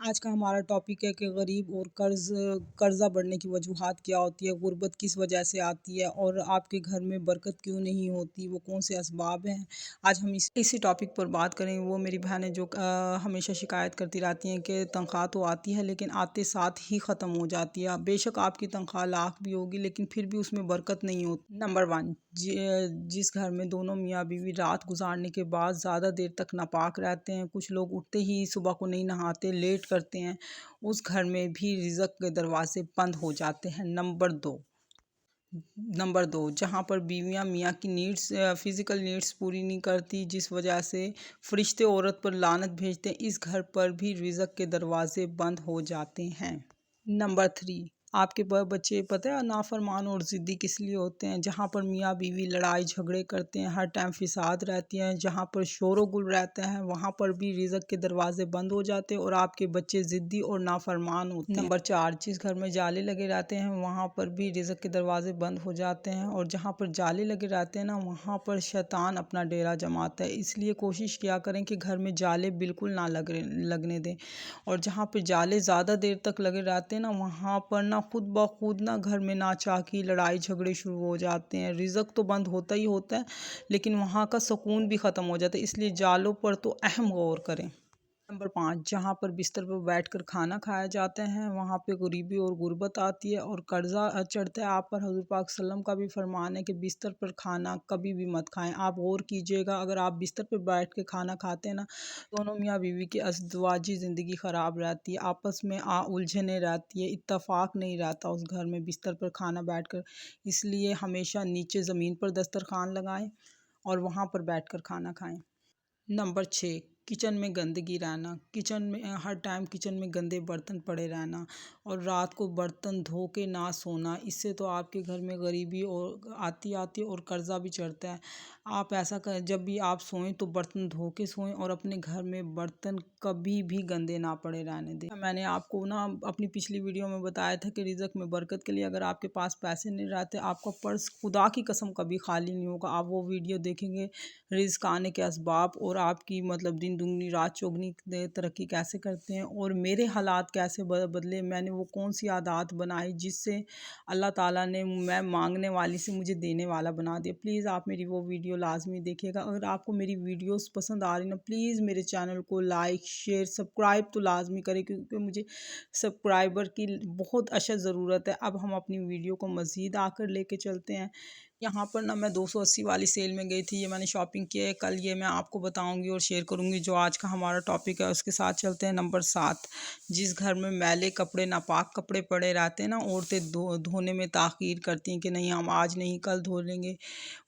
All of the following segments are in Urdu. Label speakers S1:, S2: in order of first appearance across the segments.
S1: آج کا ہمارا ٹاپک ہے کہ غریب اور قرضہ بڑھنے کی وجوہات کیا ہوتی ہے، غربت کس وجہ سے آتی ہے اور آپ کے گھر میں برکت کیوں نہیں ہوتی، وہ کون سے اسباب ہیں۔ آج ہم اسی ٹاپک پر بات کریں۔ وہ میری بہنیں جو ہمیشہ شکایت کرتی رہتی ہیں کہ تنخواہ تو آتی ہے لیکن آتے ساتھ ہی ختم ہو جاتی ہے۔ بے شک آپ کی تنخواہ لاکھ بھی ہوگی لیکن پھر بھی اس میں برکت نہیں ہوتی۔ نمبر 1، جس گھر میں دونوں میاں بیوی رات گزارنے کے بعد زیادہ دیر تک ناپاک رہتے ہیں، کچھ لوگ اٹھتے ہی صبح کو نہیں نہاتے، لیٹ کرتے ہیں، اس گھر میں بھی رزق کے دروازے بند ہو جاتے ہیں۔ نمبر دو، جہاں پر بیویاں میاں کی فزیکل نیڈز پوری نہیں کرتی، جس وجہ سے فرشتے عورت پر لعنت بھیجتے ہیں، اس گھر پر بھی رزق کے دروازے بند ہو جاتے ہیں۔ نمبر 3، آپ کے بچے پتہ ہے نافرمان اور ضدی کس لیے ہوتے ہیں؟ جہاں پر میاں بیوی لڑائی جھگڑے کرتے ہیں، ہر ٹائم فساد رہتی ہیں، جہاں پر شور و گل رہتا ہے، وہاں پر بھی رزق کے دروازے بند ہو جاتے ہیں اور آپ کے بچے ضدی اور نافرمان ہوتے ہیں۔ نمبر 4، جس گھر میں جالے لگے رہتے ہیں وہاں پر بھی رزق کے دروازے بند ہو جاتے ہیں، اور جہاں پر جالے لگے رہتے ہیں نا وہاں پر شیطان اپنا ڈیرا جماتا ہے۔ اس لیے کوشش کیا کریں کہ گھر میں جالے بالکل نہ لگنے دیں، اور جہاں پہ جالے زیادہ دیر تک لگے رہتے ہیں نا وہاں پر نہ خود بخود نہ گھر میں ناچاکی لڑائی جھگڑے شروع ہو جاتے ہیں۔ رزق تو بند ہوتا ہی ہوتا ہے لیکن وہاں کا سکون بھی ختم ہو جاتا ہے، اس لیے جالوں پر تو اہم غور کریں۔ نمبر 5، جہاں پر بستر پر بیٹھ کر کھانا کھایا جاتا ہے وہاں پہ غریبی اور غربت آتی ہے اور قرضہ چڑھتا ہے۔ آپ پر حضور پاک صلی اللہ علیہ وسلم کا بھی فرمان ہے کہ بستر پر کھانا کبھی بھی مت کھائیں۔ آپ غور کیجئے گا، اگر آپ بستر پر بیٹھ کے کھانا کھاتے ہیں نا، دونوں میاں بیوی کی ازدواجی زندگی خراب رہتی ہے، آپس میں الجھنیں رہتی ہے، اتفاق نہیں رہتا اس گھر میں بستر پر کھانا بیٹھ کر۔ اس لیے ہمیشہ نیچے زمین پر دسترخوان لگائیں اور وہاں پر بیٹھ کر کھانا کھائیں۔ نمبر 6، کچن میں گندگی رہنا، ہر ٹائم کچن میں گندے برتن پڑے رہنا اور رات کو برتن دھو کے نہ سونا، اس سے تو آپ کے گھر میں غریبی اور آتی اور قرضہ بھی چڑھتا ہے۔ آپ ایسا کریں، جب بھی آپ سوئیں تو برتن دھو کے سوئیں اور اپنے گھر میں برتن کبھی بھی گندے نہ پڑے رہنے دیں۔ میں نے آپ کو اپنی پچھلی ویڈیو میں بتایا تھا کہ رزق میں برکت کے لیے اگر آپ کے پاس پیسے نہیں رہتے آپ کا پرس خدا کی قسم کبھی خالی نہیں ہوگا۔ آپ وہ ویڈیو دیکھیں گے رزق آنے کے اسباب اور آپ کی دن دگنی رات چوگنی ترقی کیسے کرتے ہیں اور میرے حالات کیسے بدلے، میں نے وہ کون سی عادات بنائی جس سے اللہ تعالیٰ نے میں مانگنے والی سے مجھے دینے والا بنا دیا۔ پلیز آپ میری وہ ویڈیو لازمی دیکھیے گا۔ اگر آپ کو میری ویڈیوز پسند آ رہی نا پلیز میرے چینل کو لائک شیئر سبسکرائب تو لازمی کریں، کیونکہ مجھے سبسکرائبر کی بہت اشد ضرورت ہے۔ اب ہم اپنی ویڈیو کو مزید آ کر لے کے چلتے ہیں۔ یہاں پر میں 280 والی سیل میں گئی تھی، یہ میں نے شاپنگ کی ہے، کل یہ میں آپ کو بتاؤں گی اور شیئر کروں گی جو آج کا ہمارا ٹاپک ہے اس کے ساتھ چلتے ہیں۔ نمبر 7، جس گھر میں میلے کپڑے ناپاک کپڑے پڑے رہتے ہیں نا عورتیں دھونے میں تاخیر کرتی ہیں کہ نہیں ہم آج نہیں کل دھو لیں گے،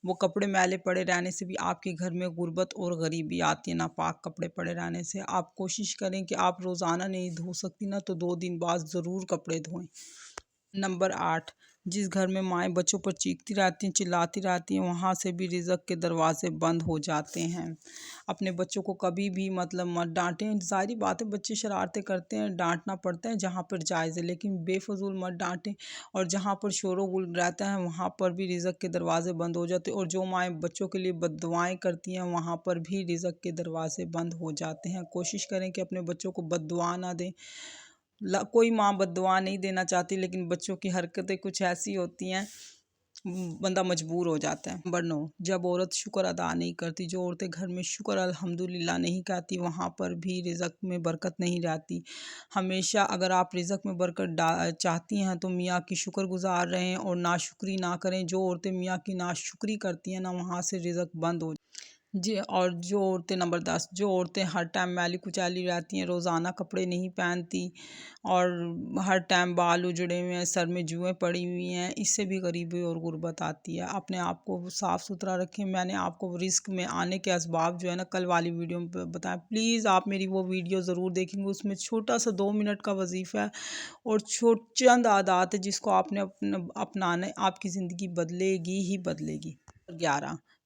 S1: وہ کپڑے میلے پڑے رہنے سے بھی آپ کے گھر میں غربت اور غریبی آتی ہے۔ ناپاک کپڑے پڑے رہنے سے آپ کوشش کریں کہ آپ روزانہ نہیں دھو سکتی نا تو 2 دن بعد ضرور کپڑے دھوئیں۔ نمبر 8، جس گھر میں مائیں بچوں پر چیختی رہتی ہیں چلاتی رہتی ہیں وہاں سے بھی رزق کے دروازے بند ہو جاتے ہیں۔ اپنے بچوں کو کبھی بھی مت ڈانٹیں، ظاہری بات ہے بچے شرارتیں کرتے ہیں، ڈانٹنا پڑتا ہے جہاں پر جائز ہے، لیکن بے فضول مت ڈانٹیں، اور جہاں پر شور و غل رہتا ہے وہاں پر بھی رزق کے دروازے بند ہو جاتے ہیں، اور جو مائیں بچوں کے لیے بد دعائیں کرتی ہیں وہاں پر بھی رزق کے دروازے بند ہو جاتے ہیں۔ کوشش کریں کہ اپنے بچوں کو بد دعا نہ دیں، کوئی ماں بد دعا نہیں دینا چاہتی لیکن بچوں کی حرکتیں کچھ ایسی ہوتی ہیں بندہ مجبور ہو جاتا ہے۔ نمبر 9، جب عورت شکر ادا نہیں کرتی، جو عورتیں گھر میں شکر الحمدللہ نہیں کہتی وہاں پر بھی رزق میں برکت نہیں رہتی۔ ہمیشہ اگر آپ رزق میں برکت چاہتی ہیں تو میاں کی شکر گزار رہیں اور ناشکری نہ کریں۔ جو عورتیں میاں کی ناشکری کرتی ہیں نا وہاں سے رزق بند ہو جی۔ اور جو عورتیں نمبر 10، جو عورتیں ہر ٹائم میلی کچیلی رہتی ہیں، روزانہ کپڑے نہیں پہنتی اور ہر ٹائم بال اجڑے ہوئے ہیں، سر میں جوئیں پڑی ہوئی ہیں، اس سے بھی غریبی اور غربت آتی ہے۔ اپنے آپ کو صاف ستھرا رکھیں۔ میں نے آپ کو رزق میں آنے کے اسباب جو ہے نا کل والی ویڈیو میں بتایا، پلیز آپ میری وہ ویڈیو ضرور دیکھیں گے، اس میں چھوٹا سا 2 منٹ کا وظیفہ ہے اور چند عادات ہے جس کو آپ نے اپنانا ہے، آپ کی زندگی بدلے گی ہی بدلے گی۔ 11،